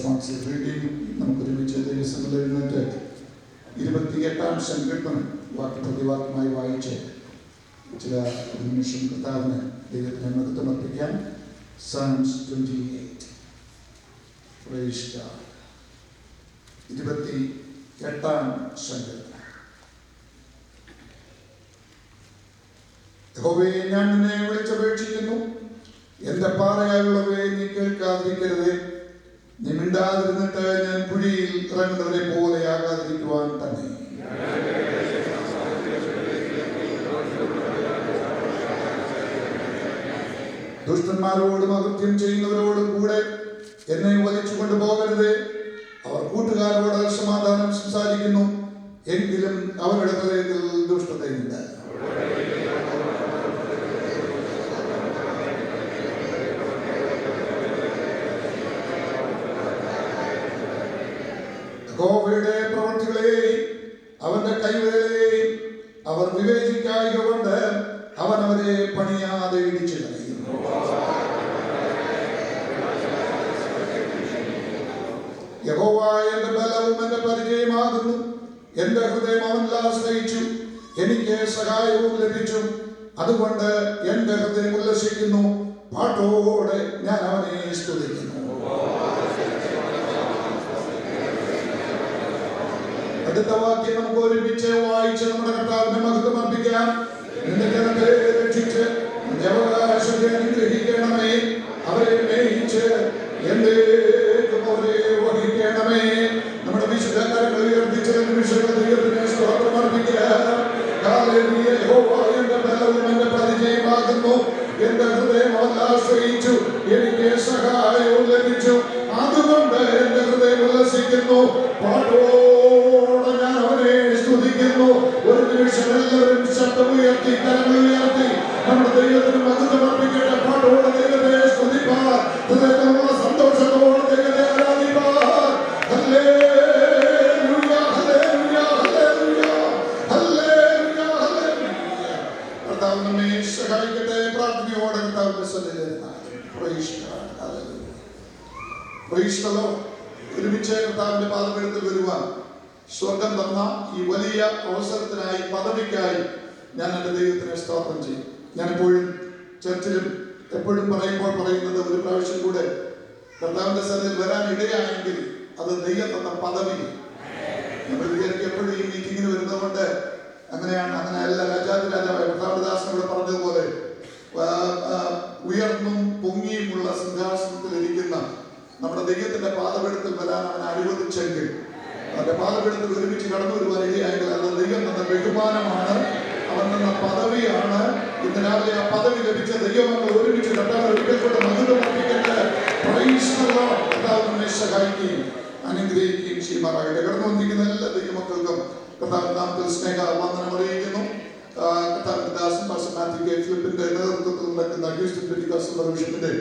Responsive reading നമുക്ക് ഒരുമിച്ച് ദിവസങ്ങളിൽ എഴുന്നേറ്റ് 28-ാം സങ്കീർത്തനം വാക്യപ്രതിവാക്യമായി വായിച്ച് ചില നിമിഷം കർത്താവിന് ദൈവത്തിന് മഹത്വമർപ്പിക്കാം. Psalms 28. Praise God. 28-ാം സങ്കീർത്തനം. യഹോവേ, ഞാൻ നിന്നെ വിളിച്ചപേക്ഷിക്കുന്നു. എന്റെ പാറയായുള്ളവയെ നീ കേൾക്കാതിരിക്കരുതേ. നീ മിണ്ടാതിരുന്നിട്ട് ഞാൻ കുഴിയിൽ ഇറങ്ങുന്നവരെ പോലെയാകാതിരിക്കുവാൻ തന്നെ. ദുഷ്ടന്മാരോടും അകൃത്യം ചെയ്യുന്നവരോടും കൂടെ എന്നെ വലിച്ചു കൊണ്ടുപോകരുതേ. അവർ കൂട്ടുകാരോട് സമാധാനം സംസാരിക്കുന്നു, എങ്കിലും അവരുടെ ഹൃദയത്തിൽ ദുഷ്ടതയുണ്ട്. യഹോവയുടെ പ്രവൃത്തികളെയും അവന്റെ കൈവേലയെയും അവർ വിവേചിക്കായക കൊണ്ട് അവൻ അവരെ പണിയാതെ ഇടിച്ചു കളയും. യഹോവ എന്റെ ബലവും എന്റെ പരിചയമാകുന്നു. എന്റെ ഹൃദയം അവനിൽ ആശ്രയിച്ചു, എനിക്ക് സഹായവും ലഭിച്ചു. അതുകൊണ്ട് എന്റെ ഹൃദയം ഉല്ലസിക്കുന്നു, പാട്ടോടെ ഞാൻ അവനെ സ്തുതിക്കുന്നു. അടുത്ത വാക്യം നമുക്ക് ഒരുമിച്ച് വായിച്ച് നമ്മുടെ കർത്താവിനെ മഹത്വമർപ്പിക്കാം. നിന്റെ ജനത്തെ രക്ഷിച്ച് നിന്റെ അവകാശത്തെ അനുഗ്രഹിക്കണമേ. അവരെ മേയിച്ച് എന്നേക്കും അവരെ വഹിക്കണമേ. നമ്മുടെ വിശുദ്ധ കരങ്ങൾ ഉയർത്തി ചില നിമിഷങ്ങൾ ദൈവത്തിന് സ്തോത്രമർപ്പിക്കാം. ഹല്ലേലൂയ. യഹോവ എന്റെ ബലവും എന്റെ പരിചയമാകുന്നു. എന്റെ ഹൃദയം അവൻ ആശ്രയിച്ചു, എനിക്ക് സഹായവും ലഭിച്ചു. അതുകൊണ്ട് എന്റെ ഹൃദയം ഉല്ലസിക്കുന്നു, പാട്ടോടെ ഞാൻ അവനെ സ്തുതിക്കുന്നു. ഒരു നിമിഷം എല്ലാവരും ശബ്ദമുയർത്തി കരങ്ങൾ ഉയർത്തി നമ്മുടെ ദൈവത്തിന് മഹത്വമർപ്പിക്കട്ടെ. പാട്ടോടെ ദൈവത്തെ സ്തുതിപ്പാൻ, ഹൃദയത്തിലുള്ള സന്തോഷത്തോടെ ദൈവത്തെ ആരാധിപ്പാൻ. ഹല്ലേലൂയ, ഹല്ലേലൂയ, ഹല്ലേലൂയ, ഹല്ലേലൂയ, ഹല്ലേലൂയ. കർത്താവ് നമ്മെ സഹായിക്കട്ടെ. പ്രാർത്ഥനയോടെ കർത്താവിന്റെ സന്നിധിയിൽ പ്രൈസ് ഗോഡ്. ഹല്ലേലൂയ, പ്രൈസ് ദി ലോർഡ്. ഒരുമിച്ച് കർത്താവിന്റെ പാദപീഠത്തിൽ വരുവാൻ സ്വർഗം തന്ന ഈ വലിയ അവസരത്തിനായി, പദവിക്കായി ഞാൻ എൻ്റെ ദൈവത്തിനെ സ്തോത്രം ചെയ്യും. ഞാനെപ്പോഴും ചർച്ചിലും എപ്പോഴും പറയുന്നത് ഒരു പ്രാവശ്യം കൂടെ കർത്താവിന്റെ സന്നിധിയിൽ വരാൻ ഇടയായെങ്കിൽ അത് ദൈവം തന്ന പദവി. നമ്മൾ വിചാരിക്കും എപ്പോഴും ഈ മീറ്റിങ്ങിന് വരുന്നത് കൊണ്ട് അങ്ങനെയാണ്. അങ്ങനെയല്ല. രാജാതിരാജാവായ കർത്താവദാസനോട് പറഞ്ഞതുപോലെ ഉയർന്നും പൊങ്ങിയുമുള്ള സിംഹാസനത്തിൽ ഇരിക്കുന്ന നമ്മുടെ ദൈവത്തിന്റെ പാദപീഠത്തിൽ വരാൻ അവൻ അനുവദിച്ചെങ്കിൽ, അവന്റെ പാദപീഠത്തിൽ ഒരുമിച്ച് കടന്നു വരുവാൻ ഇടയായെങ്കിൽ അത് ദൈവം തന്ന ബഹുമാനമാണ്, അവൻ തന്ന പദവിയാണ്. ഇന്ന് രാവിലെ ആ പദവി ലഭിച്ച ദൈവമക്കൾ ഒരുമിച്ച് കർത്താവ് ഒരിക്കൽ കൊണ്ട് മഹത്വമർപ്പിക്കട്ടെ. Price the Lord. കർത്താവ് നമ്മെ സഹായിക്കുകയും അനുഗ്രഹിക്കുകയും ചെയ്യുമാറാകട്ടെ. കടന്നു വന്നിരിക്കുന്ന എല്ലാ ദൈവമക്കൾക്കും കർത്താവിന്റെ നാമത്തിൽ സ്നേഹ വന്ദനം അറിയിക്കുന്നു. കർത്താവിന്റെ ദാസൻ പാസ്റ്റർ മാത്യു കെ ഫിലിപ്പിന്റെ നേതൃത്വത്തിൽ നടക്കുന്ന ഹ്യൂസ്റ്റൺ പെന്തിക്കോസ്റ്റൽ ഫെലോഷിപ്പിന്റെ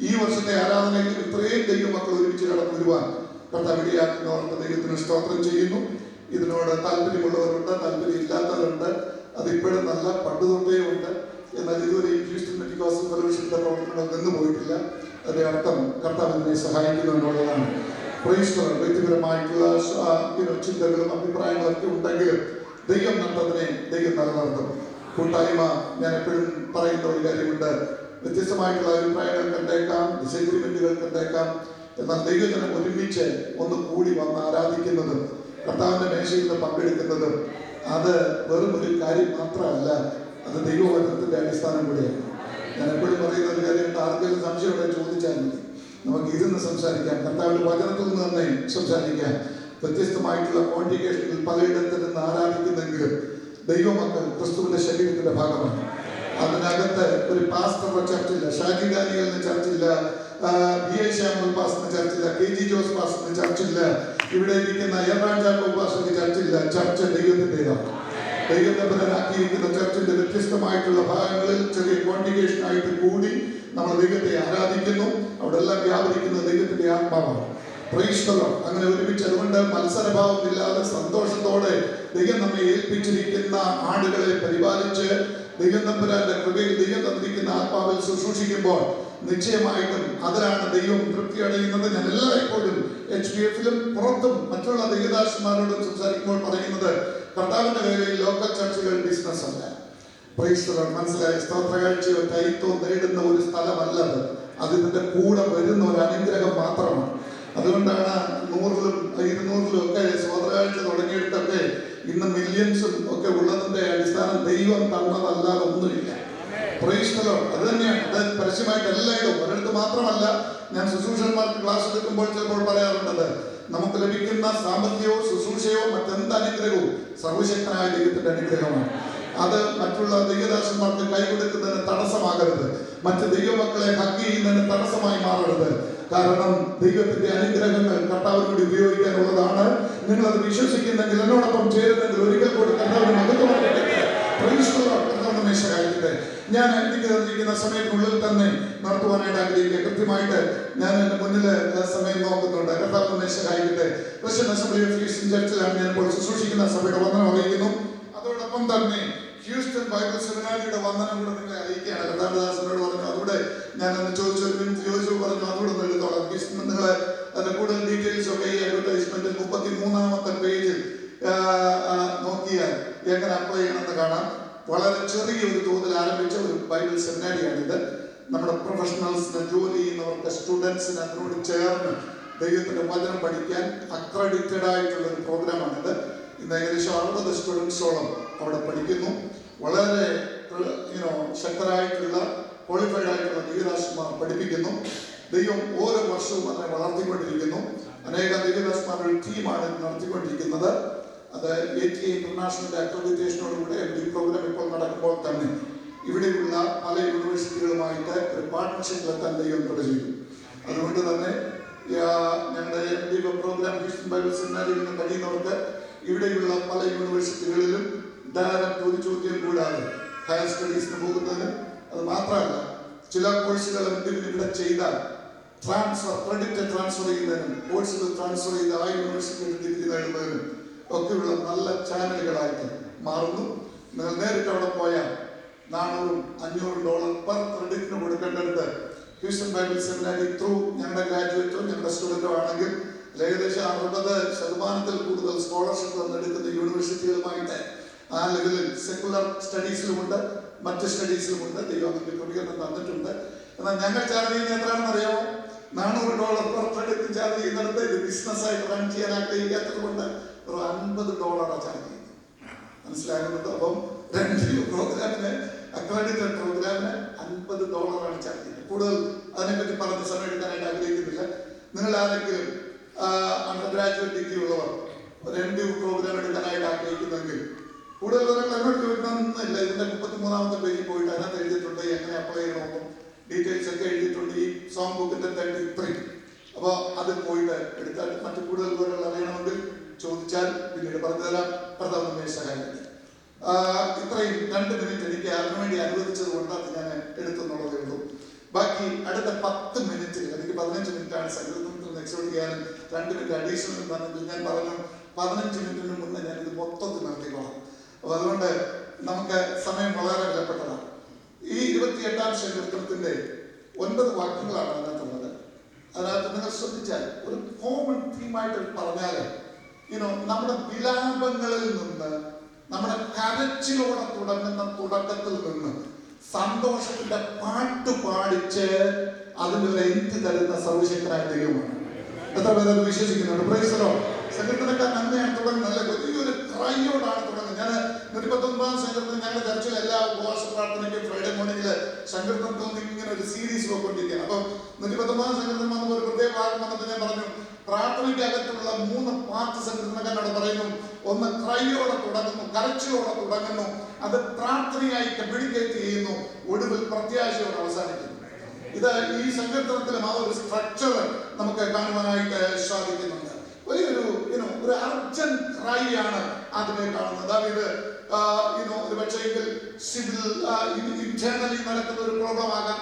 ഈ വർഷത്തെ ആരാധനയിൽ ഇത്രയും ദൈവമക്കൾ ഒരുമിച്ച് കടന്നു വരുവാൻ കർത്താവ് ഇടയാക്കുന്നവർക്ക് ദൈവത്തിന് സ്തോത്രം ചെയ്യുന്നു. ഇതിനോട് താല്പര്യമുള്ളവരുണ്ട്, താല്പര്യമില്ലാത്തവരുണ്ട്. അതിപ്പോഴും നല്ല പണ്ട് തൊട്ടേ ഉണ്ട്. എന്നാൽ ഇതുവരെ ഈ ഹ്യൂസ്റ്റൺ പെന്തിക്കോസ്റ്റൽ ഫെലോഷിപ്പിന്റെ പ്രവർത്തനങ്ങൾ നിന്നു പോയിട്ടില്ല. അതിന്റെ അർത്ഥം കർത്താവിനെ സഹായിക്കുന്നുള്ളതാണ്. Price the Lord. വ്യക്തിപരമായിട്ടുള്ള ചിന്തകളും അഭിപ്രായങ്ങളൊക്കെ ഉണ്ടെങ്കിലും ദൈവം നട്ടതിനെ ദൈവം നിലനിർത്തും. കൂട്ടായ്മ, ഞാൻ എപ്പോഴും പറയുന്ന ഒരു കാര്യമുണ്ട്, വ്യത്യസ്തമായിട്ടുള്ള അഭിപ്രായങ്ങൾ കണ്ടേക്കാം, ഡിസഗ്രിമെന്റുകൾ കണ്ടേക്കാം. എന്നാൽ ദൈവജനം ഒരുമിച്ച് ഒന്ന് കൂടി വന്ന് ആരാധിക്കുന്നതും കർത്താവിന്റെ മേശയിൽ നിന്ന് പങ്കെടുക്കുന്നതും അത് വെറും ഒരു കാര്യം മാത്രമല്ല, അത് ദൈവവചനത്തിന്റെ അടിസ്ഥാനം കൂടിയാണ്. ഞാൻ എപ്പോഴും പറയുന്ന ഒരു കാര്യം, ആർക്കെങ്കിലും സംശയം ചോദിച്ചാൽ മതി, നമുക്ക് ഇരുന്ന് സംസാരിക്കാം. കർത്താവിന്റെ വചനത്തിൽ നിന്ന് തന്നെ സംസാരിക്കാം. വ്യത്യസ്തമായിട്ടുള്ള കോൺഗ്രിഗേഷനിൽ പലയിടത്തിൽ നിന്ന് ആരാധിക്കുന്നെങ്കിലും ദൈവമക്കൾ ക്രിസ്തുവിന്റെ ശരീരത്തിന്റെ ഭാഗമാണ്. അതിനകത്ത് ഒരു പാസ്റ്ററുടെ ചർച്ചില്ല, ഷാജി ഡാനിയലിന് ചർച്ചില്ല, BA ശ്യാമൽ പാസ്റ്ററിന് ചർച്ചില്ല, KG ജോസ് പാസ്റ്ററിന് ചർച്ചില്ല, ഇവിടെ ഇരിക്കുന്ന എബ്രാം ജാക്കോബ് പാസ്റ്ററിന് ചർച്ചില്ല. ചർച്ച് ദൈവത്തിൻ്റെതാണ്. ദൈവത്തിനാക്കിയിരിക്കുന്ന ചർച്ചിന്റെ വ്യത്യസ്തമായിട്ടുള്ള ഭാഗങ്ങളിൽ ചെറിയ കോൺഗ്രിഗേഷനായിട്ട് കൂടി നമ്മൾ ദൈവത്തെ ആരാധിക്കുന്നു. അവിടെ എല്ലാം വ്യാപരിക്കുന്ന ദൈവത്തിന്റെ ആത്മാവാണ്. Price the Lord. അങ്ങനെ ഒരുമിച്ച്, അതുകൊണ്ട് മത്സരഭാവമില്ലാതെ സന്തോഷത്തോടെ ദൈവം നമ്മെ ഏൽപ്പിച്ചിരിക്കുന്ന ആടുകളെ പരിപാലിച്ച് ദൈവം തമ്പുരാന്റെ കൃപയിൽ ദൈവം തന്നിരിക്കുന്ന ആത്മാവിൽ ശുശ്രൂഷിക്കുമ്പോൾ നിശ്ചയമായിട്ടും അതിലാണ് ദൈവം തൃപ്തി അടയുന്നത്. ഞാൻ എല്ലായ്പ്പോഴും HPF-ലും പുറത്തും മറ്റുള്ള ദൈവദാസന്മാരോടും സംസാരിക്കുമ്പോൾ പറയുന്നത്, കർത്താവിന്റെ വേലയിൽ ലോക്കൽ ചർച്ചുകൾ ബിസിനസ് അല്ല. മനസ്സിലായ സ്തോത്രകാഴ്ചയോ തൈത്തോ നേടുന്ന ഒരു സ്ഥലമല്ലത്. അത് ഇതിന്റെ കൂടെ വരുന്ന ഒരു അനുഗ്രഹം മാത്രമാണ്. അതുകൊണ്ടാണ് 100-ലും 200-ലും ഒക്കെ സ്തോത്രകാഴ്ച തുടങ്ങിയിട്ടൊക്കെ ഇന്ന് മില്യൺസും ഒക്കെ ഉള്ളതിന്റെ അടിസ്ഥാനം ദൈവം തന്നതല്ലാതെ ഒന്നുമില്ല. അത് തന്നെയാണ്. അത് പരസ്യമായിട്ട് എല്ലായിടും, ഒരിടത്ത് മാത്രമല്ല. ഞാൻ ശുശ്രൂഷന്മാർക്ക് ക്ലാസ് എടുക്കുമ്പോൾ ചിലപ്പോൾ പറയാറുള്ളത്, നമുക്ക് ലഭിക്കുന്ന സാമ്പത്തികയോ ശുശ്രൂഷയോ മറ്റെന്ത് അനുഗ്രഹവും സർവശക്തനായ ദൈവത്തിന്റെ അനുഗ്രഹമാണ്. അത് മറ്റുള്ള ദൈവദാസന്മാർക്ക് കൈകൊടുക്കുന്നതിന് തടസ്സമാകരുത്. മറ്റ് ദൈവമക്കളെ ഹഗ് ചെയ്യുന്നതിന് തടസ്സമായി മാറരുത്. കാരണം ദൈവത്തിന്റെ അനുഗ്രഹങ്ങൾ കർത്താവിനോട് ഉപയോഗിക്കാനുള്ളതാണ്. നിങ്ങൾ അത് വിശ്വസിക്കുന്നെങ്കിൽ, എന്നോടൊപ്പം ചേരുന്നെങ്കിൽ ഒരിക്കൽ കൂടി കർത്താവിന് മഹത്വമാകട്ടെ. ഞാൻ എനിക്ക് തന്നിരിക്കുന്ന സമയത്തിനുള്ളിൽ തന്നെ നടത്തുവാനായിട്ട് ആഗ്രഹിക്കുക. കൃത്യമായിട്ട് ഞാൻ എന്റെ മുന്നിൽ സമയം നോക്കുന്നുണ്ട്. കർത്താവിനെ സഹായിക്കട്ടെ. ക്രിസ്ത്യൻ അസംബ്ലി ഓഫ് ഈസ്റ്റേൺ ചർച്ചിലാണ് ഞാൻ ഇപ്പോൾ ശുശ്രൂഷിക്കുന്ന സഭയുടെ വന്ദനം അറിയിക്കുന്നു. അതോടൊപ്പം തന്നെ ഹ്യൂസ്റ്റൺ ബൈബിൾ സെമിനാരിയുടെ വന്ദനം കൂടെ നിങ്ങളെ അറിയിക്കുകയാണ്. കർത്താവിദാസനോട് പറഞ്ഞു, അതുകൂടെ ഞാൻ ഒന്ന് ചോദിച്ചു പറഞ്ഞു, അതുകൂടെ ഒന്ന് എടുത്തോളാം. നിങ്ങൾ അതിന്റെ കൂടുതൽ ഡീറ്റെയിൽസ് ഒക്കെ ഈ അഡ്വർടൈസ്മെന്റിൽ 33-ാമത്തെ പേജിൽ നോക്കിയാൽ എങ്ങനെ അപ്ലൈ ചെയ്യണമെന്ന് കാണാം. വളരെ ചെറിയൊരു തോതിൽ ആരംഭിച്ച ഒരു ബൈബിൾ സെമിനാരിയാണിത്. നമ്മുടെ പ്രൊഫഷണൽസിന്, ജോലി ചെയ്യുന്നവർക്ക്, സ്റ്റുഡൻസിന് അതിനോട് ചേർന്ന് ദൈവത്തിന്റെ വചനം പഠിക്കാൻ അക്രഡിറ്റഡ് ആയിട്ടുള്ള ഒരു പ്രോഗ്രാമാണിത്. ഇന്ന് ഏകദേശം 60 സ്റ്റുഡൻസോളം അവിടെ പഠിക്കുന്നു. വളരെ ശക്തരായിട്ടുള്ള ക്വാളിഫൈഡ് ആയിട്ടുള്ള ദൈവദാസന്മാർ പഠിപ്പിക്കുന്നു. ദൈവം ഓരോ വർഷവും അതിനെ വളർത്തിക്കൊണ്ടിരിക്കുന്നു. അനേക ദൈവദാസന്മാരുടെ ഒരു ടീമാണ് നടത്തിക്കൊണ്ടിരിക്കുന്നത്. അത് ATA ഇന്റർനാഷണൽ അക്രഡിറ്റേഷനോടുകൂടെ ഈ പ്രോഗ്രാം ഇപ്പോൾ നടക്കുമ്പോൾ തന്നെ ഇവിടെയുള്ള പല യൂണിവേഴ്സിറ്റികളുമായിട്ട് ഒരു പാർട്ട്ണർഷിപ്പിലെത്താൻ ദൈവം കൃപ ചെയ്തു. അതുകൊണ്ട് തന്നെ ഞങ്ങളുടെ പ്രോഗ്രാം ഹ്യൂസ്റ്റൺ ബൈബിൾ സെമിനാരിയിൽ നിന്ന് കഴിയുന്നവർക്ക് ഇവിടെയുള്ള പല യൂണിവേഴ്സിറ്റികളിലും ഡയറക്റ്റ് ഒരു ചോദ്യം കൂടാതെ ഹയർ സ്റ്റഡീസിന് പോകുന്നതിന്, അത് മാത്രമല്ല ചില കോഴ്സുകൾ ഇവിടെ ചെയ്താൽ ക്രെഡിറ്റ് ട്രാൻസ്ഫർ ചെയ്യുന്നതിനും കോഴ്സുകൾ ട്രാൻസ്ഫർ ചെയ്ത് ആ യൂണിവേഴ്സിറ്റിയിൽ ഡിഗ്രി നേടുന്നതിനും ഒക്കെയുള്ള നല്ല ചാനലുകളായിട്ട് മാറുന്നു. നിങ്ങൾ നേരിട്ട് അവിടെ പോയാൽ $400-500 പെർ ക്രെഡിറ്റിന് കൊടുക്കേണ്ടടുത്ത് ഹ്യൂസ്റ്റൺ ബൈബിൾ സെമിനാരി ത്രൂ ഞങ്ങളുടെ ഗ്രാജുവേറ്റോ ഞങ്ങളുടെ സ്റ്റുഡൻറ്റോ ആണെങ്കിൽ ഏകദേശം 60% കൂടുതൽ സ്കോളർഷിപ്പ് തന്നെടുക്കുന്ന യൂണിവേഴ്സിറ്റികളുമായിട്ട് ആ ലെവലിൽ സെക്കുലർ സ്റ്റഡീസിലുമുണ്ട്, മറ്റ് സ്റ്റഡീസിലുമുണ്ട്. ദൈവം അതിന്റെ ക്രമീകരണം തന്നിട്ടുണ്ട്. എന്നാൽ ഞങ്ങൾ ചാർജ് ചെയ്യുന്ന എത്രയാണെന്ന് അറിയാമോ? $400 പെർ ക്രെഡിറ്റ് ചാർജ് ചെയ്യുന്നിടത്ത് ഇത് ബിസിനസ്സായിട്ട് റൺ ചെയ്യാൻ ആഗ്രഹിക്കാത്തത് കൊണ്ട് ഒരു $50 ചാർജ് ചെയ്യുന്നു. മനസ്സിലാകുന്നത്? അപ്പം പ്രോഗ്രാമിന്, അക്രഡിറ്റഡ് പ്രോഗ്രാമിന് $50 ചാർജ് ചെയ്യുന്നത്. കൂടുതൽ അതിനെപ്പറ്റി പറഞ്ഞ് സമയം എടുക്കാനായിട്ട് ആഗ്രഹിക്കുന്നില്ല. നിങ്ങൾ ആരെങ്കിലും അണ്ടർ ഗ്രാജുവേറ്റ് ഡിഗ്രി ഉള്ളവർ ഒരു MDU പ്രോഗ്രാം എടുക്കാനായിട്ട് ആഗ്രഹിക്കുന്നെങ്കിൽ കൂടുതൽ വിവരങ്ങൾ എന്നോട് ചോദിക്കണമെന്നില്ല. ഇതിന്റെ 33-ാമത്തെ പേജിൽ പോയിട്ട് അതിനകത്ത് എഴുതിയിട്ടുണ്ട് എങ്ങനെ അപ്ലൈ ചെയ്യണമെന്നും ഡീറ്റെയിൽസ് ഒക്കെ എഴുതിയിട്ടുണ്ട്. ഈ സോങ് ബുക്കിന്റെ 33. അപ്പോൾ അത് പോയിട്ട് എടുത്താൽ മറ്റു കൂടുതൽ വിവരങ്ങൾ അറിയണമെങ്കിൽ ചോദിച്ചാൽ പിന്നീട് പറഞ്ഞുതരാം. കർത്താവിനെ സഹായിക്കട്ടെ. ഇത്രയും 2 മിനിറ്റ് എനിക്ക് അതിനുവേണ്ടി അനുവദിച്ചത് കൊണ്ട് അത് ഞാൻ എടുത്തെന്നുള്ളതേ ഉള്ളൂ. ബാക്കി അടുത്ത 10 മിനിറ്റിൽ എനിക്ക് 15 മിനിറ്റാണ് സംഗീതത്തിൽ എക്സ്പെക്ട് ചെയ്യാനും 2 മിനിറ്റ് അഡീഷണൽ തന്നെങ്കിൽ ഞാൻ പറഞ്ഞു 15 മിനിറ്റിന് മുന്നേ ഞാൻ ഇത് മൊത്തത്തിൽ നടത്തിക്കോളാം. അപ്പൊ അതുകൊണ്ട് നമുക്ക് സമയം വളരെ വിലപ്പെട്ടതാണ്. ഈ 28-ാം സങ്കീർത്തനത്തിന്റെ 9 വാക്യങ്ങളാണ് അതിനകത്തുള്ളത്. അതിനകത്ത് നിങ്ങൾ ശ്രദ്ധിച്ചാൽ ഒരു കോമൺ തീമായിട്ട് പറഞ്ഞാൽ നമ്മുടെ വിലാപങ്ങളിൽ നിന്ന്, നമ്മുടെ കരച്ചിലോടെ തുടങ്ങുന്ന തുടക്കത്തിൽ നിന്ന് സന്തോഷത്തിന്റെ പാട്ട് പാടിച്ച് അതിൻ്റെ ഒരു എൻഡ് തരുന്ന സർവശക്തനായ ദൈവമാണ്. എത്ര പേരത് വിശ്വസിക്കുന്നുണ്ട്? Price the Lord. സങ്കീർത്തനക്കാരൻ അങ്ങനെയാണ് തുടങ്ങുന്നത്. വലിയൊരു ക്രൈയോടാണ് തുടങ്ങുന്നത്. ഞാൻ 119-ാം സങ്കീർത്തനം ഞങ്ങളുടെ ചർച്ചിൽ എല്ലാ ഉപവാസ പ്രാർത്ഥനയ്ക്കും ഫ്രൈഡേ മോർണിംഗിൽ സങ്കീർത്തനത്തിൽ ഇങ്ങനെ ഒരു സീരീസ് പോയിക്കൊണ്ടിരിക്കുകയാണ്. അപ്പം 119-ാം സങ്കീർത്തനം വന്നപ്പോൾ ഒരു പ്രത്യേക ഭാഗം വന്നപ്പോൾ ഞാൻ പറഞ്ഞു, പ്രാർത്ഥനയ്ക്കകത്തുള്ള 3 പാർട്ട് സങ്കീർത്തനക്കാരനോട് പറയുന്നു. ഒന്ന് ക്രൈയോടെ തുടങ്ങുന്നു, കരച്ചിലോടെ തുടങ്ങുന്നു, അത് പ്രാർത്ഥനയായി കമ്മ്യൂണിക്കേറ്റ് ചെയ്യുന്നു, ഒടുവിൽ പ്രത്യാശയോടെ അവസാനിക്കുന്നു. ഇത് ഈ സങ്കീർത്തനത്തിലും ആ ഒരു സ്ട്രക്ചർ നമുക്ക് കാണുവാനായിട്ട് സാധിക്കുന്നുണ്ട്. വലിയൊരു ഒരു അർജന്റ് ക്രൈ ആണ് അതിനെ കാണുന്നത്. അതായത് ഒരു പക്ഷേങ്കിൽ സിവിൽ ഇന്റേണലി നടക്കുന്ന ഒരു പ്രോബ്ലം ആകാം,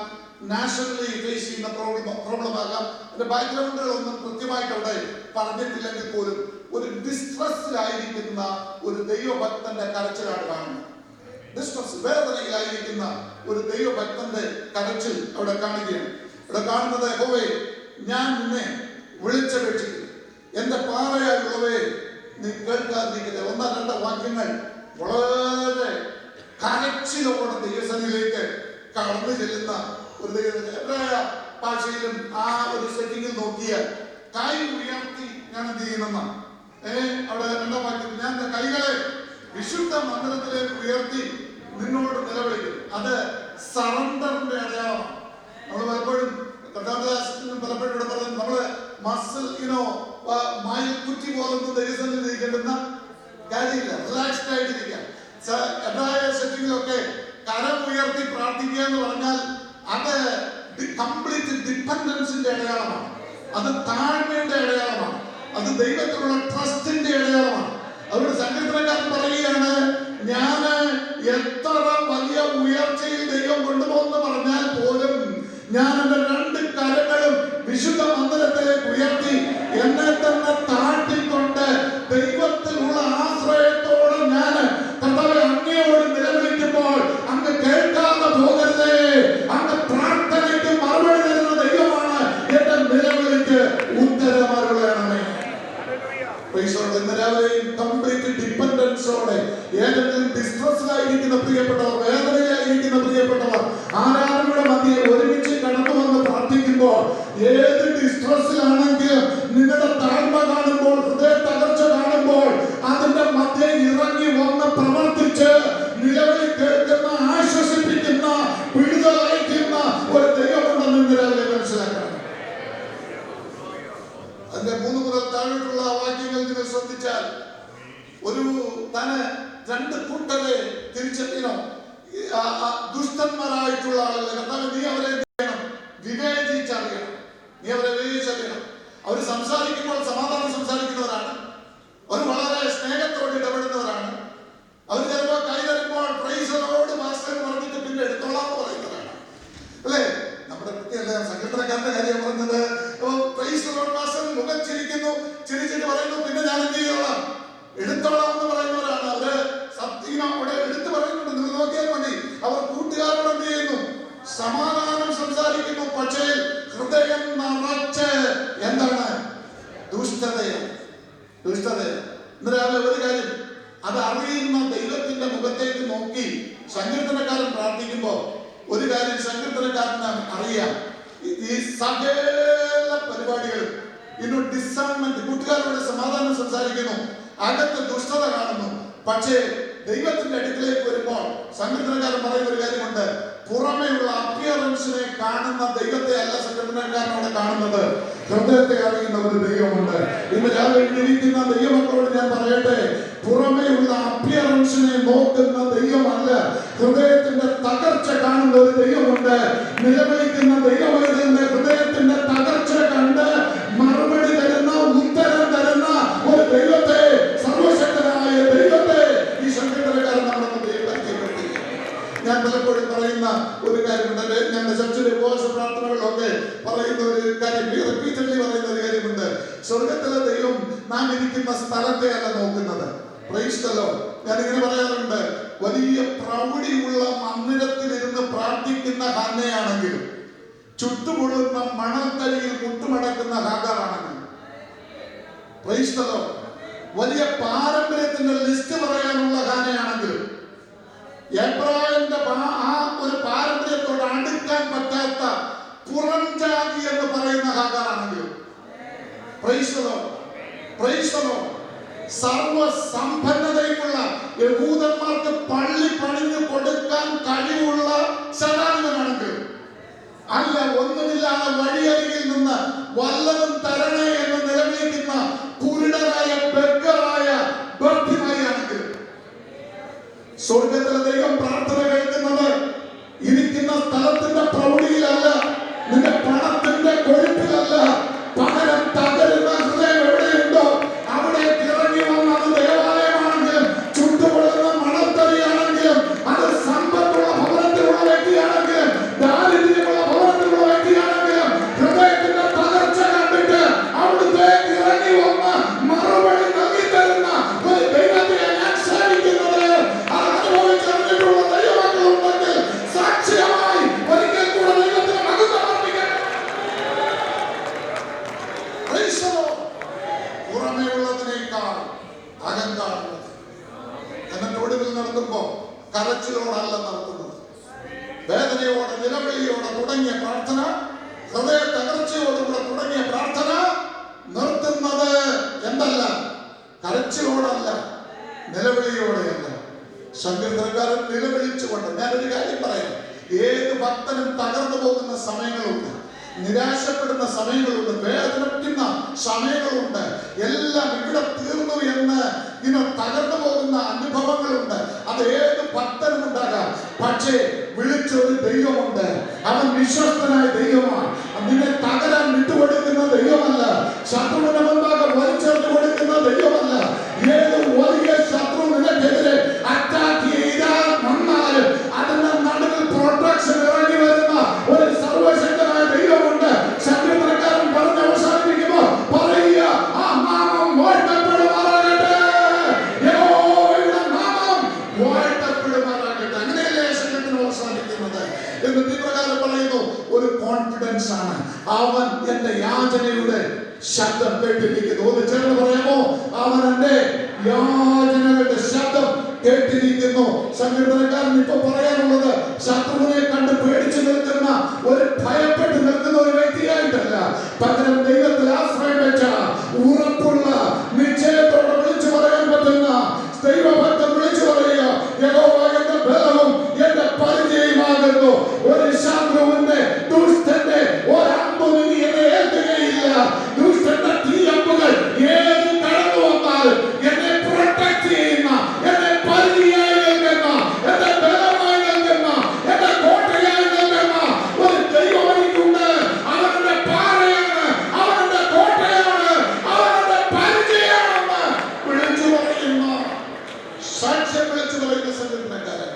നാഷണലി ഫേസ് ചെയ്യുന്ന പ്രോബ്ലം ആകാം. അതിന്റെ ബാക്ക്ഗ്രൗണ്ടുകളൊന്നും കൃത്യമായിട്ട് അവിടെ പറഞ്ഞിട്ടില്ലെങ്കിൽ പോലും ഒരു ഡിസ്ട്രസ്സിലായിരിക്കുന്ന ഒരു ദൈവഭക്തന്റെ കരച്ചിലാണ് കാണുന്നത്. ഡിസ്ട്രസ്, വേദനയിലായിരിക്കുന്ന ഒരു ദൈവഭക്തന്റെ കരച്ചിൽ അവിടെ കാണുകയാണ്. ഇവിടെ കാണുന്നത്, യഹോവേ ഞാൻ നിന്നെ വിളിച്ചപേക്ഷിക്കുന്നു, എന്റെ പാറയായുള്ളവേ നീ കേൾക്കാതിരിക്കട്ടെ. 1-2 വാക്യങ്ങൾ വളരെ കരച്ചിലോടെ ദൈവസന്നിധിയിലേക്ക് കടന്നു ചെല്ലുന്ന ഒരു എബ്രായ ഭാഷയിലും ആ ഒരു സെറ്റിംഗിൽ നോക്കിയാൽ കൈ ഉയർത്തി ഞാൻ എന്ത് ചെയ്യുന്ന അവിടെ 2-ാം വാക്യത്തിൽ ഞാൻ കൈകളെ വിശുദ്ധ മന്ദിരത്തിലേക്ക് ഉയർത്തി നിന്നോട് നിലവിളിക്കും. അത് സറണ്ടറിന്റെ അടയാളമാണ്. നമ്മൾ പലപ്പോഴും കർത്താവദാസത്തിനും പലപ്പോഴും ഇവിടെ പറയുന്നത് നമ്മള് മസിൽ മയിൽക്കുറ്റി പോലൊന്നും ദൈവസന്നിധിയിൽ ഇരിക്കേണ്ടുന്ന കാര്യമില്ല. റിലാക്സ്ഡ് ആയിട്ടിരിക്കാം. എബ്രായ സെറ്റിങ്ങിലൊക്കെ കരം ഉയർത്തി പ്രാർത്ഥിക്കുക എന്ന് പറഞ്ഞാൽ അത് കംപ്ലീറ്റ് ഡിപ്പെൻഡൻസിന്റെ അടയാളമാണ്. അത് താഴ്മയുടെ അടയാളമാണ്. അത് ദൈവത്തിലുള്ള ട്രസ്റ്റിന്റെ അടയാളമാണ്. അതുകൊണ്ട് സങ്കീർത്തനക്കാരൻ പറയുകയാണ്, ഞാന് എത്ര വലിയ ഉയർച്ചയിൽ ദൈവം കൊണ്ടുപോകുന്നു പറഞ്ഞാൽ പോലും ഞാൻ എന്റെ 2 കരങ്ങളും വിശുദ്ധ മന്ദിരത്തിലേക്ക് ഉയർത്തി എന്നെ തന്നെ താഴ്ത്തിക്കൊണ്ട് ദൈവത്തിലുള്ള ആശ്രയത്തോടെ ഞാൻ കർത്താവേ അങ്ങയോട് നിലവിളിക്കുമ്പോൾ അങ്ങ് കേൾക്കാതെ പോകരുതേ. അങ്ങ് പ്രാർത്ഥനയ്ക്ക് മറുപടി തരുന്ന ദൈവമാണ്. എന്റെ നിലവിളിക്ക് ഉത്തരമരുളണമേ. ഇന്ന് രാവിലെയും കംപ്ലീറ്റ് ഡിപ്പെൻഡൻസോടെ ഏതെങ്കിലും ഡിസ്ട്രസ്സിലായിരിക്കുന്ന പ്രിയപ്പെട്ടവർ, വേദനയിലായിരിക്കുന്ന പ്രിയപ്പെട്ടവർ ആരാധനയുടെ മധ്യേ ഒരുമിച്ച് കടന്നു വന്ന് പ്രാർത്ഥിക്കുമ്പോൾ, ഏത് ഡിസ്ട്രസ്സിലാണെങ്കിലും നിങ്ങളുടെ താഴ്മ കാണുമ്പോൾ, ഹൃദയ തകർച്ച കാണുമ്പോൾ അതിന്റെ മധ്യേ ഇറങ്ങി വന്ന് പ്രവർത്തിച്ച് നിലവിളി കേൾക്കുന്ന, ആശ്വസിപ്പിക്കുന്ന, വിടുതലയക്കുന്ന ഒരു ദൈവമുണ്ടെന്ന് ഇന്ന് രാവിലെ മനസ്സിലാക്കണം. അതിന്റെ 3 മുതൽ താഴോട്ടുള്ള വാക്യങ്ങൾ നിങ്ങൾ ശ്രദ്ധിച്ചാൽ, ഒരു തന്നെ 2 കൂട്ടരെ തിരിച്ചറിയണം. ദുഷ്ടന്മാരായിട്ടുള്ള ആളുകൾ കർത്താവേ നീ അവരെ വിവേചിച്ചറിയണം. നീ അവരെ വിവേചിച്ചറിയണം. അവർ സംസാരിക്കുമ്പോൾ സമാധാനം സംസാരിക്കുന്നവരാണ്. അവർ വളരെ സ്നേഹത്തോട് ഇടപെടുന്നവരാണ്. അവർ ചിലപ്പോൾ കൈ തരുമ്പോൾ പ്രൈസറോട് മാസ്റ്റർ പറഞ്ഞിട്ട് പിന്നെ എടുത്തോളാം എന്ന് പറയുന്നവരാണ്. അല്ലേ? നമ്മുടെ കൃത്യമല്ല, സങ്കീർത്തനക്കാരന്റെ കാര്യം പറഞ്ഞത്. പ്രൈസറോട് മാസ്റ്റർ മുഖം ചിരിക്കുന്നു, ചിരിച്ചിട്ട് പറയുന്നു പിന്നെ ഞാൻ എന്ത് ചെയ്തോളാം, എടുത്തോളാം എന്ന് പറയുന്നവരാണ്. അവര് സത്യം അവിടെ എടുത്തു പറയുന്നുണ്ട്. നിങ്ങൾ നോക്കിയാൽ മതി. അവർ കൂട്ടുകാരോട് എന്ത് ചെയ്യുന്നു, സമാധാനം സംസാരിക്കുന്നു. പക്ഷേ ഹൃദയം നിറച്ച് എന്താണ്? ദുഷ്ടതയാണ്. ഇന്ന് രാവിലെ ഒരു കാര്യം, അത് അറിയുന്ന ദൈവത്തിന്റെ മുഖത്തേക്ക് നോക്കി സങ്കീർത്തനക്കാരൻ പ്രാർത്ഥിക്കുമ്പോ ഒരു കാര്യം സങ്കീർത്തനക്കാരന് അറിയാം. ഈ സകല പരിപാടികളും ഡിസേൺമെന്റ്, കൂട്ടുകാരോട് സമാധാനം സംസാരിക്കുന്നു, അകത്ത് ദുഷ്ടത കാണുന്നു. പക്ഷേ ദൈവത്തിന്റെ അടുക്കിലേക്ക് വരുമ്പോൾ സങ്കീർത്തനക്കാരൻ പറയുന്ന ഒരു കാര്യമുണ്ട്. പുറമെയുള്ള അപ്പിയറൻസിനെ കാണുന്ന ദൈവത്തെ അല്ല സങ്കീർത്തനക്കാരനോട് കാണുന്നത്, ഹൃദയത്തെ അറിയുന്ന ഒരു ദൈവമുണ്ട്. ഇന്ന് രാവിലെ ഇരിക്കുന്ന ദൈവമക്കളോട് ഞാൻ പറയട്ടെ, പുറമെയുള്ള അപ്പിയറൻസിനെ നോക്കുന്ന ദൈവമല്ല, ഹൃദയത്തിന്റെ തകർച്ച കാണുന്ന ഒരു ദൈവമുണ്ട്. നിലവിളിക്കുന്ന ദൈവവൈദ്യന്റെ ഹൃദയത്തിന്റെ തകർച്ച കണ്ട് മറുപടി തരുന്ന, ഉത്തരം തരുന്ന ഒരു ദൈവത്തെ, സർവശക്തനായ ദൈവത്തെ ഈ സങ്കീർത്തനക്കാരൻ നമ്മുടെ ഞാൻ പലപ്പോഴും പറയുന്ന ഒരു കാര്യമുണ്ട്. ഞങ്ങളുടെ ചർച്ചിലെ ഉപവാസ പ്രാർത്ഥനകളിലൊക്കെ പറയുന്ന ഒരു കാര്യം, റിപ്പീറ്റഡ്ലി പറയുന്ന ഒരു കാര്യമുണ്ട്. സ്വർഗത്തിലെ ദൈവം നാം ഇരിക്കുന്ന സ്ഥലത്തെ അല്ല നോക്കുന്നത്. Price the Lord. ഞാനിങ്ങനെ പറയാറുണ്ട്, വലിയ പ്രൗഢിയുള്ള മന്ദിരത്തിലിരുന്ന് പ്രാർത്ഥിക്കുന്ന ഹന്നയാണെങ്കിലും ചുട്ടുപൊള്ളുന്ന മണൽത്തരിയിൽ മുട്ടുമടക്കുന്ന ഹാഗാറാണെങ്കിലും, പ്രൈസ് ദി ലോർഡ്, വലിയ പാരമ്പര്യത്തിന്റെ ലിസ്റ്റ് പറയാനുള്ള ഹാനയാണെങ്കിലും, എബ്രായന്റെ ആ ഒരു പാരമ്പര്യത്തോട് അടുക്കാൻ പറ്റാത്ത പുറംജാതി എന്ന് പറയുന്ന ഹാഗാറാണെങ്കിലും, പ്രൈസ് ദി ലോർഡ്, സർവസമ്പന്നതയുമുള്ള യഹൂദന്മാർക്ക് പള്ളി പണിഞ്ഞു കൊടുക്കാൻ കഴിവുള്ള ശതാധിപനാണെങ്കിലും, അല്ല ഒന്നുമില്ലാതെ വഴിയരികിൽ നിന്ന് വല്ലതും തരണേ എന്ന് നിലവിളിക്കുന്ന കുരുടനായ ബെഗ്ഗറായ ബർത്തിമയാണെങ്കിലും, സ്വർഗത്തിലെ ദൈവം പ്രാർത്ഥന കേൾക്കുന്നത് ഇരിക്കുന്ന സ്ഥലത്തിന്റെ പ്രൗഢിയിലല്ല, നിന്റെ പണത്തിന്റെ കൊഴുപ്പിലല്ല, പകരം തകരുന്ന ഹൃദയം എവിടെയുണ്ടോ അവിടെ ഇറങ്ങി വന്നത് ദേവാലയമാണെങ്കിലും, ചുട്ടുപൊള്ളുന്ന മണൽത്തരിയാണെങ്കിലും, അത് സമ്പത്തുള്ള ഭവനത്തിലുള്ള വ്യക്തിയാണെങ്കിലും, ദാരിദ്ര്യമുള്ള ഭവനത്തിലുള്ള വ്യക്തിയാണെങ്കിലും, ഹൃദയത്തിന്റെ തകർച്ച കണ്ടിട്ട് അവിടുത്തെ ഇറങ്ങി വന്ന് മറുപടി നൽകി തരുന്ന ഒരു ദൈവത്തെ ഞാൻ സേവിക്കുന്നത് അനുഭവിച്ചറിഞ്ഞിട്ടുള്ള ദൈവം നടത്തുമ്പോൾ കരച്ചിലോടല്ല നടത്തുന്നത്. വേദനയോടെ, നിലവിളിയോടെ തുടങ്ങിയ പ്രാർത്ഥന, ഹൃദയ തകർച്ചയോടുകൂടെ തുടങ്ങിയ പ്രാർത്ഥന നിർത്തുന്നത് എന്തല്ല? കരച്ചിലോടല്ല, നിലവിളിയോടെയല്ല. സങ്കീർത്തനക്കാരൻ നിലവിളിച്ചുകൊണ്ട്, ഞാനൊരു കാര്യം പറയാം, ഏത് ഭക്തനും തകർന്നു പോകുന്ന സമയങ്ങളുണ്ട്, നിരാശപ്പെടുന്ന സമയങ്ങളുണ്ട്, വേദനിക്കുന്ന സമയങ്ങളുണ്ട്. എല്ലാം ഇവിടെ തീർന്നു എന്ന് തകർന്നു പോകുന്ന അനുഭവങ്ങളുണ്ട്. അത് ഏത് ഭക്തനും ഉണ്ടാകാം. പക്ഷേ വിളിച്ചൊരു ദൈവമുണ്ട്. അവൻ വിശ്വസ്തനായ ദൈവമാണ്. നിന്നെ തകരാൻ വിട്ടുകൊടുക്കുന്ന ദൈവമല്ല. ശത്രുവിനെ മുൻപാകെ വലിച്ചെറിഞ്ഞു കൊടുക്കുന്ന ദൈവമല്ല. ഏത് വലിയ ശത്രു നിനക്കെതിരെ അറ്റാക്ക് ചെയ്താൽ വന്നാലും അതിന്റെ നടുവിൽ പ്രൊട്ടക്ഷൻ ഇറങ്ങി വരുന്ന ഒരു സർവശക്തനായ ദൈവമുണ്ട്. സങ്കീർത്തനക്കാരൻ പറഞ്ഞ് അവസാനിപ്പിക്കുമ്പോൾ പറയുക, ആ നാമം വാഴ്ത്തപ്പെടുമാറാകട്ടെ, യഹോവയുടെ നാമം വാഴ്ത്തപ്പെടുമാറാകട്ടെ. അങ്ങനെയല്ലേ സങ്കീർത്തനം അവസാനിക്കുന്നത് എന്ന് ഇപ്രകാരം പറയുന്നു. ഒരു കോൺഫിഡൻസ് ആണ്. അവൻ എന്റെ യാചനയുടെ ശബ്ദം കേട്ടിരിക്കുന്നു. ഒന്ന് ചേർന്ന് പറയാമോ? അവൻ എന്റെ യാചനകളുടെ ശബ്ദം കേട്ടിരിക്കുന്നു. സങ്കീർത്തനക്കാരൻ ഇപ്പൊ പറയാനുള്ളത് ശത്രുവിനെ കണ്ട് പേടിച്ചു നിൽക്കുന്ന, ഒരു ഭയപ്പെട്ട് നിൽക്കുന്ന ഒരു വ്യക്തിയായിട്ടല്ല, പകരം ദൈവത്തിൽ ആശ്രയം വെച്ച ഉറപ്പുള്ള, നിശ്ചയത്തോടെ വിളിച്ചു പറയാൻ പറ്റുന്ന ദൈവഭക്തൻ വിളിച്ചു പറയുക, യഹോവ എന്റെ ബലവും എന്റെ പരിചയമാകുന്നു. ഒരു ശത്രുവിന്റെ, ദുഷ്ടന്റെ ഒരമ്പും ഇനി എന്നെ ഏൽക്കുകയില്ല. ദുഷ്ടന്റെ തീയമ്പുകൾ ഏത് കടന്നു വന്നാലും എന്നെ പ്രൊട്ടക്ട് ചെയ്യുന്ന, എന്നെ പരിചയമായി നിൽക്കുന്ന, എന്റെ ബലമായി നിൽക്കുന്ന, എന്റെ കോട്ടയായി നിൽക്കുന്ന ഒരു ദൈവം എനിക്കുണ്ട്. അവന്റെ പാറയാണ്, അവന്റെ കോട്ടയാണ്, അവന്റെ പരിചയമാണെന്ന് വിളിച്ചു പറയുന്ന, സാക്ഷ്യം വിളിച്ചു പറയുന്ന സങ്കീർത്തനക്കാരൻ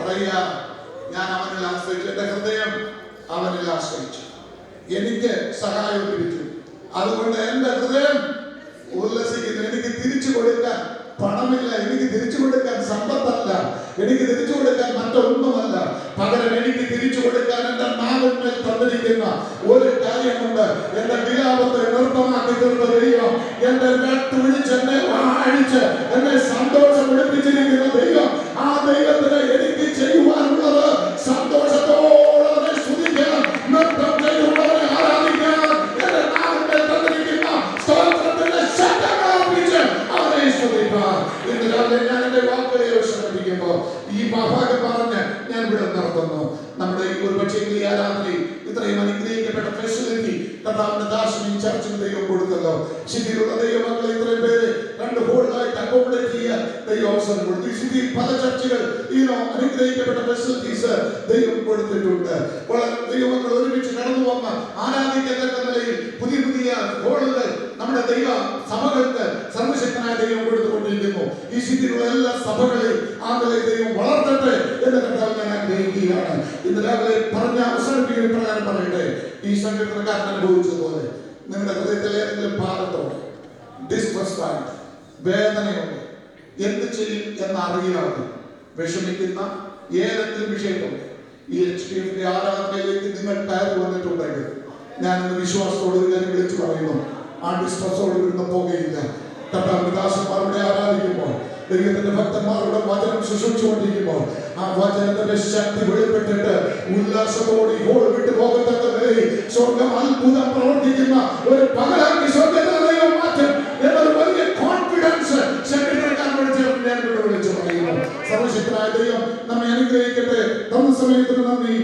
പറയുക, ഞാൻ അവനിൽ ആശ്രയിച്ചു, എന്റെ ഹൃദയം അവനിൽ ആശ്രയിച്ചു, എനിക്ക് സഹായം ലഭിച്ചു, അതുകൊണ്ട് എന്റെ ഹൃദയം ഉല്ലസിക്കുന്നു. എനിക്ക് തിരിച്ചു കൊടുക്കാൻ പണമില്ല, എനിക്ക് തിരിച്ചു കൊടുക്കാൻ സമ്പത്തല്ല, എനിക്ക് തിരിച്ചു കൊടുക്കാൻ മറ്റൊന്നുമല്ല, പകരം എനിക്ക് തിരിച്ചു കൊടുക്കാൻ എന്റെ നാവിന്മേൽ തന്നിരിക്കുന്ന ഒരു കാര്യമുണ്ട്. എന്റെ വിലാപത്തെ നൃത്തമാക്കി തീർത്ത ദൈവം, എന്റെ വിളിച്ച് എന്നെ അഴിച്ച് എന്നെ സന്തോഷം എടുപ്പിച്ചിരിക്കുന്ന ദൈവം, ആ ദൈവത്തിന് എനിക്ക് ചെയ്യുവാനുള്ളത് സന്തോഷത്തോടെ സ്തുതിക്കാൻ, നൃത്തം ചെയ്തുള്ളവരെ ആരാധിക്കാൻ, എന്റെ നാവിന്മേൽ തന്നിരിക്കുന്ന സ്തോത്രത്തിന്റെ ശബ്ദങ്ങൾ അർപ്പിച്ച് അവനെ സ്തുതിക്കാൻ. ഇന്ന് രാവിലെ ഞാൻ എന്റെ വാക്കുകളെ ശ്രമിക്കുമ്പോൾ ഈ ഭാഗം പറഞ്ഞ് ഞാൻ ഇവിടെ നടത്തുന്നു. നമ്മുടെ ഒരു പക്ഷേ ഈ ആരാധനയിൽ ഇത്രയും അനുഗ്രഹിക്കപ്പെട്ട ഫെസിലിറ്റി കർത്താവിന്റെ ദാസനും ചർച്ചിന് ദൈവം കൊടുത്തല്ലോ. സിറ്റിയിലുള്ള ദൈവമക്കളെ ഇത്രയും പേര് 2 ഹോളിലായിട്ട് അക്കോമഡേറ്റ് ചെയ്യാൻ ദൈവം അവസരം കൊടുത്തു. ഈ സിറ്റിയിൽ പല ചർച്ചുകൾ അനുഗ്രഹിക്കപ്പെട്ട ഫെസിലിറ്റീസ് ദൈവം കൊടുത്തിട്ടുണ്ട്. വളരെ ദൈവമക്കൾ ഒരുമിച്ച് കടന്നു വന്ന് ആരാധിക്കത്തക്ക നിലയിൽ പുതിയ പുതിയ ഹോളുകൾ നമ്മുടെ ദൈവ സഭകൾക്ക് സർവശക്തനായ ദൈവം കൊടുത്തുകൊണ്ടിരിക്കുന്നു. ഈ സിറ്റിയിലുള്ള എല്ലാ സഭകളെയും ആ നിലയിൽ ദൈവം വളർത്തട്ടെ എന്ന് കർത്താവ് ഞാൻ ആഗ്രഹിക്കുകയാണ്. ഇന്ന് രാവിലെ പറഞ്ഞ അവസാനിപ്പിക്കുന്ന പ്രകാരം പറയട്ടെ, ഈ സങ്കീർത്തനക്കാരൻ അനുഭവിച്ചതുപോലെ നിങ്ങളുടെ ഹൃദയത്തിൽ ഏതെങ്കിലും ഭാഗത്തോടെ ഡിസ്ട്രസ്ഡായിട്ട് വേദനയുണ്ട്, എന്ത് ചെയ്യും എന്നറിയാതെ വിഷമിക്കുന്ന ഏതെങ്കിലും വിഷയമുണ്ട്, ഈ HPF ആരാധനയിലേക്ക് നിങ്ങൾ കയറി വന്നിട്ടുണ്ടെങ്കിൽ ഞാനൊന്ന് വിശ്വാസത്തോട് ഒരു കാര്യം വിളിച്ചു പറയുന്നു, ആ ഡിസ്ട്രസ്സോട് ഇവിടുന്ന് പോകുകയില്ല. കർത്താവിന്റെ ദാസന്മാരുടെ ആരാധിക്കുമ്പോൾ, ദൈവത്തിന്റെ ഭക്തന്മാരുടെ വചനം ശുശ്രൂഷിച്ചുകൊണ്ടിരിക്കുമ്പോൾ ആ വചനത്തിന്റെ ശക്തി വെളിപ്പെട്ടിട്ട് ഉല്ലാസത്തോടെ ഹോൾ വിട്ടു പോകത്തക്ക നിലയിൽ സ്വർഗം അത്ഭുതം പ്രവർത്തിക്കുന്ന ഒരു പകലാക്കി സ്വർഗത്തിലെ ദൈവം മാറ്റും എന്നൊരു വലിയ കോൺഫിഡൻസ് ശക്തിക്കാരോട് ചേർന്ന് ഞാൻ ഇവിടെ വിളിച്ചു പറയുന്നു. സർവശക്തനായ ദൈവം നമ്മെ അനുഗ്രഹിക്കട്ടെ. തന്ന സമയത്തിന് നന്ദി.